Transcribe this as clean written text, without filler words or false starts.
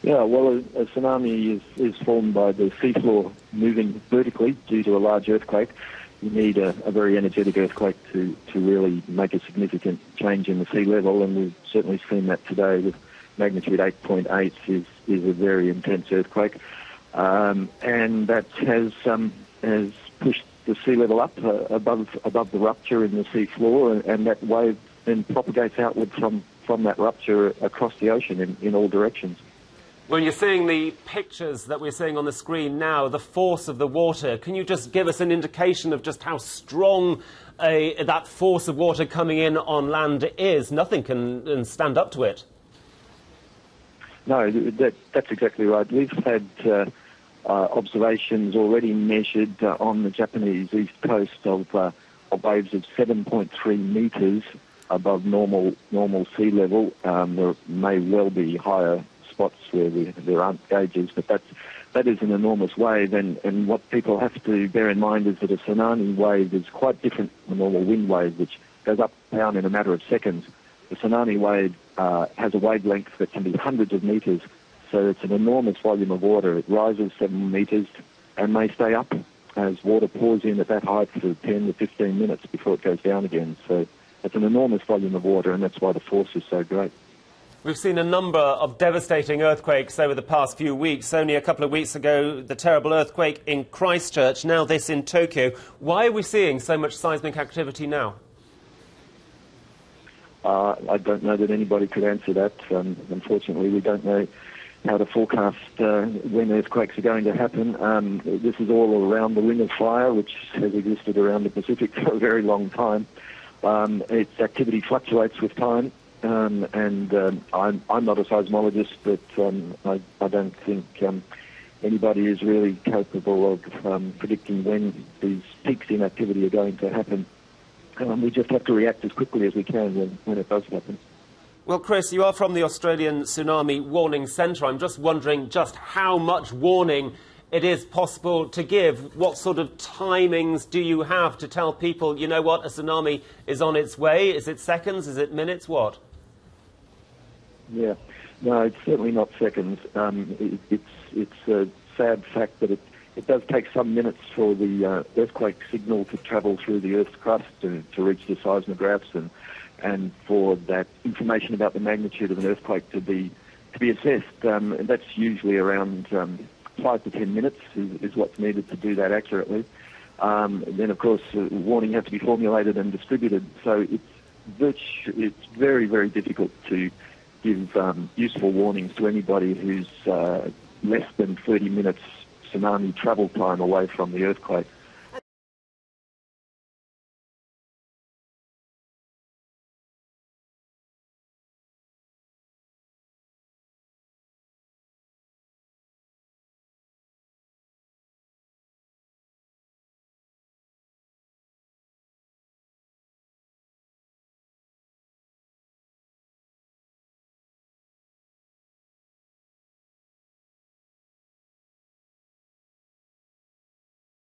Yeah, well, a tsunami is formed by the seafloor moving vertically due to a large earthquake. You need a very energetic earthquake to really make a significant change in the sea level, and we've certainly seen that today with magnitude 8.8 is a very intense earthquake. And that has pushed the sea level up above the rupture in the sea floor, and that wave then propagates outward from that rupture across the ocean in all directions. When you're seeing the pictures that we're seeing on the screen now, the force of the water, can you just give us an indication of just how strong that force of water coming in on land is? Nothing can stand up to it. No, that's exactly right. We've had observations already measured on the Japanese east coast of waves of 7.3 metres above normal sea level. There may well be higher spots where there aren't gauges, but that is an enormous wave, and what people have to bear in mind is that a tsunami wave is quite different from a normal wind wave, which goes up and down in a matter of seconds. The tsunami wave has a wavelength that can be hundreds of metres, so it's an enormous volume of water. It rises 7 metres and may stay up as water pours in at that height for 10 to 15 minutes before it goes down again. So it's an enormous volume of water, and that's why the force is so great. We've seen a number of devastating earthquakes over the past few weeks. Only a couple of weeks ago, the terrible earthquake in Christchurch, now this in Tokyo. Why are we seeing so much seismic activity now? I don't know that anybody could answer that. Unfortunately, we don't know how to forecast when earthquakes are going to happen. This is all around the Ring of Fire, which has existed around the Pacific for a very long time. Its activity fluctuates with time. I'm not a seismologist, but I don't think anybody is really capable of predicting when these peaks in activity are going to happen. We just have to react as quickly as we can when it does happen. Well, Chris, you are from the Australian Tsunami Warning Centre. I'm just wondering just how much warning it is possible to give. What sort of timings do you have to tell people, you know what, a tsunami is on its way? Is it seconds? Is it minutes? What? Yeah, no, it's certainly not seconds. It's a sad fact that it does take some minutes for the earthquake signal to travel through the Earth's crust to reach the seismographs and for that information about the magnitude of an earthquake to be assessed. And that's usually around 5 to 10 minutes is what's needed to do that accurately. Then, of course, warning has to be formulated and distributed. So it's very, very difficult to give useful warnings to anybody who's less than 30 minutes tsunami travel time away from the earthquake.